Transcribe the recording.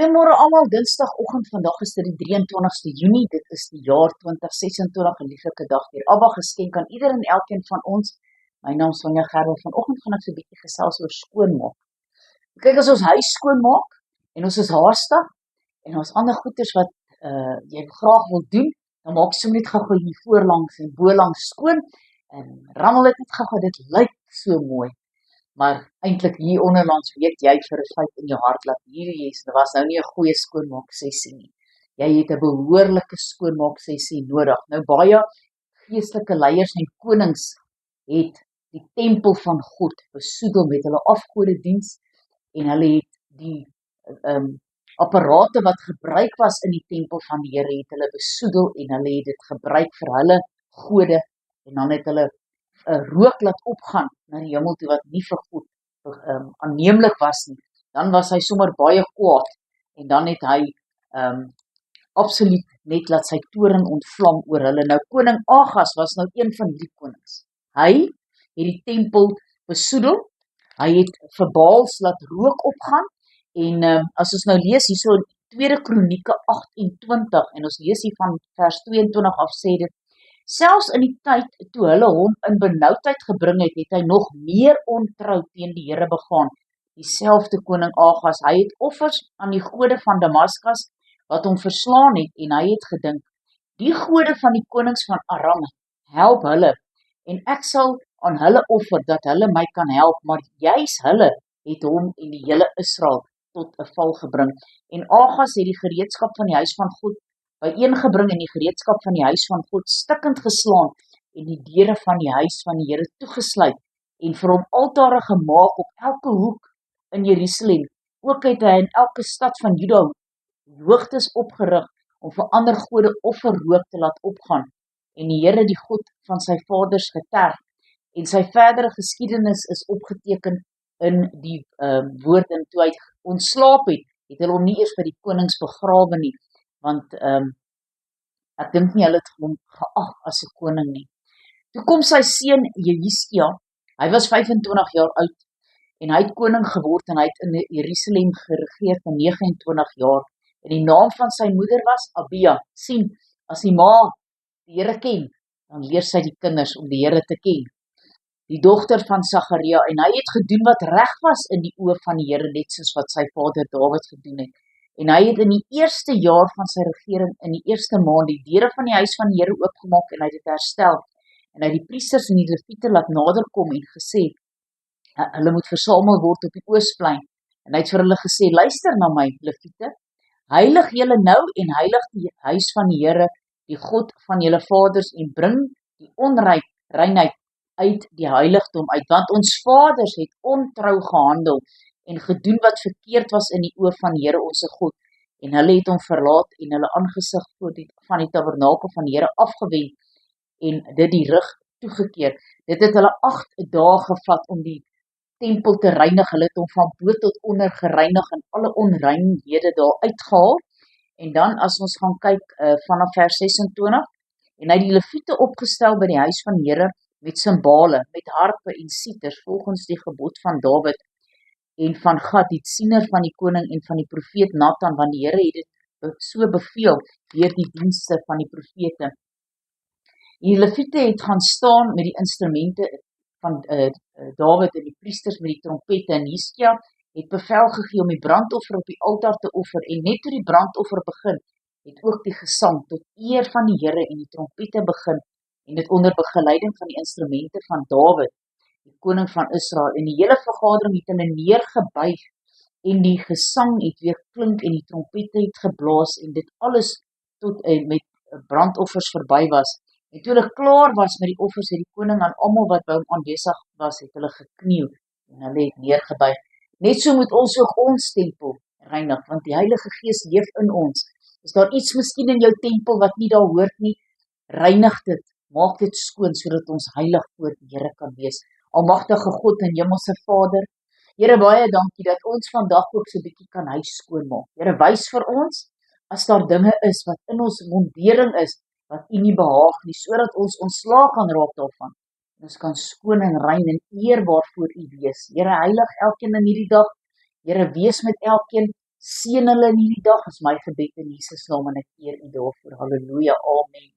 Goeiemôre almal, Dinsdagoggend, vandag is dit die 23ste Junie, dit is die jaar 2026, 'n lieflike dag deur Abba geskenk aan ieder en elkeen van ons. My naam is Sonja Gerwel, vanoggend gaan ek so 'n bietjie gesels oor skoonmaak. Kyk, as ons huis skoonmaak, en ons is haastig, en ons ander goeders wat jy graag wil doen, dan maak jy sommer net gou-gou hier voorlangs en bolangs skoon, en rammel dit net gou-gou, dit lyk so mooi. Maar eintlik hier onderlands weet jy vir 'n feit in jou hart dat hierdie was nou nie 'n goeie skoonmaaksessie nie. Jy het 'n behoorlike skoonmaaksessie nodig. Nou baie geestelike leiers en konings het die tempel van God besoedel met hulle afgodediens en hulle het die apparate wat gebruik was in die tempel van die Here het hulle besoedel en hulle het dit gebruik vir hulle gode en dan het hulle rook laat opgaan na die hemel toe wat nie vir God aanneemlik was nie. Dan was hy sommer baie kwaad en dan het hy absoluut net laat sy toorn ontvlam oor hulle. Nou koning Agas was nou een van die konings. Hy het die tempel besoedel, hy het vir Baals laat rook opgaan en as ons nou lees hierso in 2 Kronieke 28 en ons lees hier van vers 22 af sê dit, selfs in die tyd toe hulle hom in benoudheid gebring het, het hy nog meer ontrou teen die Here begaan. Dieselfde koning Agas, hy het offers aan die gode van Damaskus wat hom verslaan het en hy het gedink, die gode van die konings van Aram, help hulle en ek sal aan hulle offer dat hulle my kan help, maar juis hulle het hom en die hele Israel tot 'n val gebring. En Agas het die gereedskap van die huis van God byeengebring en die gereedskap van die huis van God stikkend geslaan en die deure van die huis van die Here toegesluit en vir hom altare gemaak op elke hoek in Jerusalem. Ook het hy in elke stad van Juda hoogtes opgerig om vir ander gode offerrook te laat opgaan en die Here die God van sy vaders geterg en sy verdere geskiedenis is opgeteken in die woord en toe hy ontslaap het hulle hom nie eers vir die konings begrawe nie, want ek dink nie hulle het hom geag as 'n koning nie. Toe kom sy seun Jehizkia, hy was 25 jaar oud en hy het koning geword en hy het in Jerusalem geregeer vir 29 jaar en die naam van sy moeder was Abia. Sien, as die ma die Here ken, dan leer sy die kinders om die Here te ken. Die dogter van Sagaria, en hy het gedoen wat reg was in die oë van die Here, net soos wat sy vader Dawid gedoen het. En hy het in die eerste jaar van sy regering, in die eerste maand, die deure van die huis van die Here oopgemaak en hy het dit herstel. En hy het die priesters en die leviete laat naderkom en gesê, hulle moet versamel word op die Oosplein. En hy het vir hulle gesê, luister na my, leviete, heilig julle nou en heilig die huis van die Here, die God van julle vaders en bring die onreinheid uit die heiligdom uit, want ons vaders het ontrou gehandel en gedoen wat verkeerd was in die oë van die Here onze God, en hulle het hom verlaat en hulle aangesig van die tabernakel van die Here afgewend en dit die rug toegekeer. Dit het hulle 8 dae gevat om die tempel te reinig, hulle het hom van bo tot onder gereinig en alle onreinhede daar uitgehaal, en dan as ons gaan kyk vanaf vers 26, en hy het die leviete opgestel by die huis van die Here met simbale, met harpe en sieters, volgens die gebod van Dawid en van Gad, die siener van die koning en van die profeet Nathan, want die Here het dit so beveel deur die dienste van die profete. Die leviete het gaan staan met die instrumente van Dawid en die priesters met die trompette en Hiskia het bevel gegee om die brandoffer op die altaar te offer en net toe die brandoffer begin, het ook die gesang tot eer van die Here en die trompette begin en dit onder begeleiding van die instrumente van Dawid, die koning van Israel, en die hele vergadering het hulle neergebuig en die gesang het weer klink en die trompette het geblaas en dit alles tot met brandoffers verby was. En toe hulle klaar was met die offers, het die koning aan almal wat by hom aanwesig was, het hulle gekniel en hulle het neergebuig. Net so moet ons ook ons tempel reinig, want die Heilige Gees leef in ons. Is daar iets miskien in jou tempel wat nie daar hoort nie, reinig dit, maak dit skoon, sodat ons heilig voor die Here kan wees. Almagtige God en Hemelse Vader, Here, baie dankie dat ons vandag ook so 'n bietjie kan huis skoonmaak. Here, wys vir ons, as daar dinge is wat in ons mondering is, wat U nie behaag nie, sodat ons ontslae kan raak daarvan. Ons kan skoon en rein en eerbaar voor U wees. Here, heilig elkeen in hierdie dag. Here, wees met elkeen. Seën hulle in hierdie dag, is my gebed in Jesus naam en ek eer U daarvoor. Halleluja, amen.